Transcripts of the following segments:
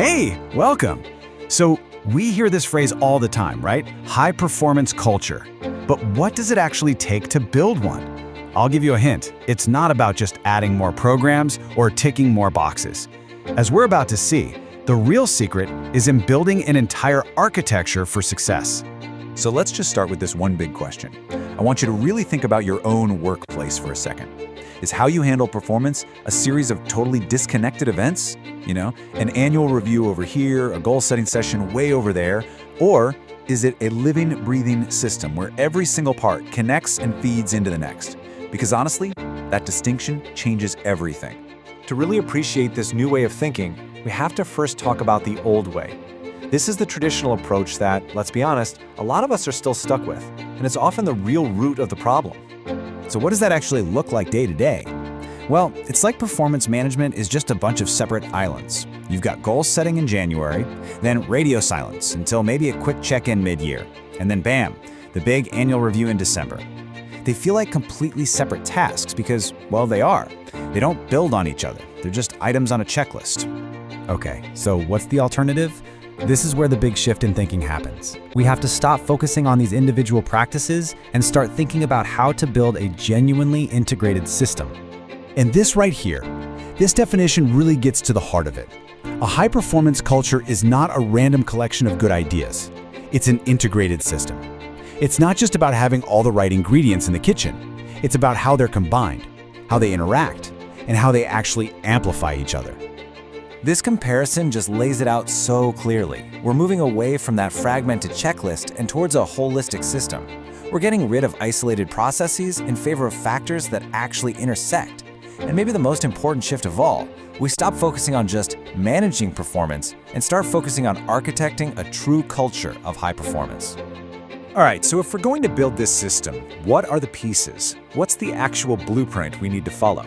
Hey, welcome. So, we hear this phrase all the time, right? High performance culture. But what does it actually take to build one? I'll give you a hint. It's not about just adding more programs or ticking more boxes. As we're about to see, the real secret is in building an entire architecture for success. So let's just start with this one big question. I want you to really think about your own workplace for a second. Is how you handle performance a series of totally disconnected events? An annual review over here, a goal-setting session way over there? Or is it a living, breathing system where every single part connects and feeds into the next? Because honestly, that distinction changes everything. To really appreciate this new way of thinking, we have to first talk about the old way. This is the traditional approach that, let's be honest, a lot of us are still stuck with, and it's often the real root of the problem. So what does that actually look like day to day? Well, it's like performance management is just a bunch of separate islands. You've got goal setting in January, then radio silence until maybe a quick check-in mid-year, and then bam, the big annual review in December. They feel like completely separate tasks because, well, they are. They don't build on each other. They're just items on a checklist. Okay, so what's the alternative? This is where the big shift in thinking happens. We have to stop focusing on these individual practices and start thinking about how to build a genuinely integrated system. And this right here, this definition really gets to the heart of it. A high-performance culture is not a random collection of good ideas. It's an integrated system. It's not just about having all the right ingredients in the kitchen. It's about how they're combined, how they interact, and how they actually amplify each other. This comparison just lays it out so clearly. We're moving away from that fragmented checklist and towards a holistic system. We're getting rid of isolated processes in favor of factors that actually intersect. And maybe the most important shift of all, we stop focusing on just managing performance and start focusing on architecting a true culture of high performance. All right, so if we're going to build this system, what are the pieces? What's the actual blueprint we need to follow?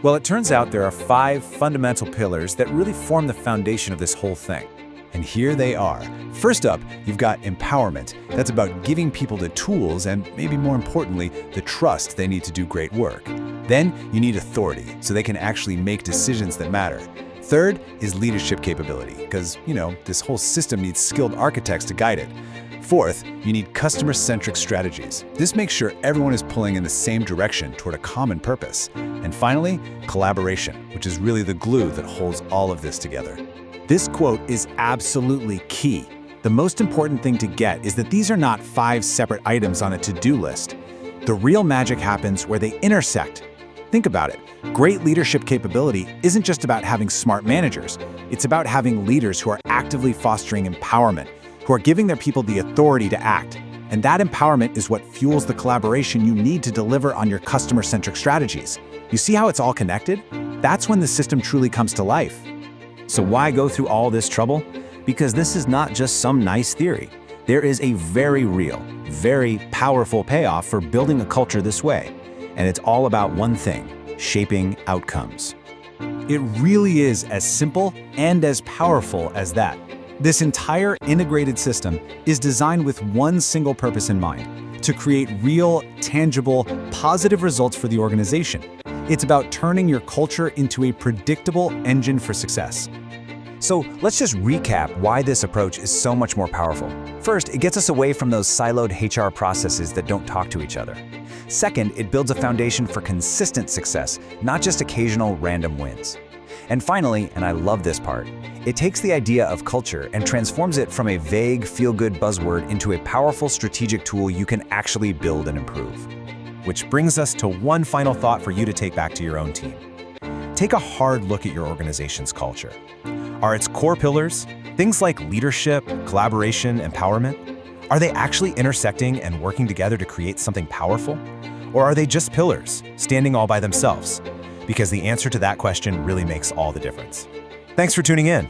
Well, it turns out there are 5 fundamental pillars that really form the foundation of this whole thing. And here they are. First up, you've got empowerment. That's about giving people the tools and, maybe more importantly, the trust they need to do great work. Then you need authority, so they can actually make decisions that matter. Third is leadership capability, because, this whole system needs skilled architects to guide it. Fourth, you need customer-centric strategies. This makes sure everyone is pulling in the same direction toward a common purpose. And finally, collaboration, which is really the glue that holds all of this together. This quote is absolutely key. The most important thing to get is that these are not 5 separate items on a to-do list. The real magic happens where they intersect. Think about it. Great leadership capability isn't just about having smart managers. It's about having leaders who are actively fostering empowerment, who are giving their people the authority to act. And that empowerment is what fuels the collaboration you need to deliver on your customer-centric strategies. You see how it's all connected? That's when the system truly comes to life. So why go through all this trouble? Because this is not just some nice theory. There is a very real, very powerful payoff for building a culture this way. And it's all about one thing: shaping outcomes. It really is as simple and as powerful as that. This entire integrated system is designed with one single purpose in mind: to create real, tangible, positive results for the organization. It's about turning your culture into a predictable engine for success. So let's just recap why this approach is so much more powerful. First, it gets us away from those siloed HR processes that don't talk to each other. Second, it builds a foundation for consistent success, not just occasional random wins. And finally, and I love this part, it takes the idea of culture and transforms it from a vague, feel-good buzzword into a powerful strategic tool you can actually build and improve. Which brings us to one final thought for you to take back to your own team. Take a hard look at your organization's culture. Are its core pillars, things like leadership, collaboration, empowerment, are they actually intersecting and working together to create something powerful? Or are they just pillars, standing all by themselves? Because the answer to that question really makes all the difference. Thanks for tuning in.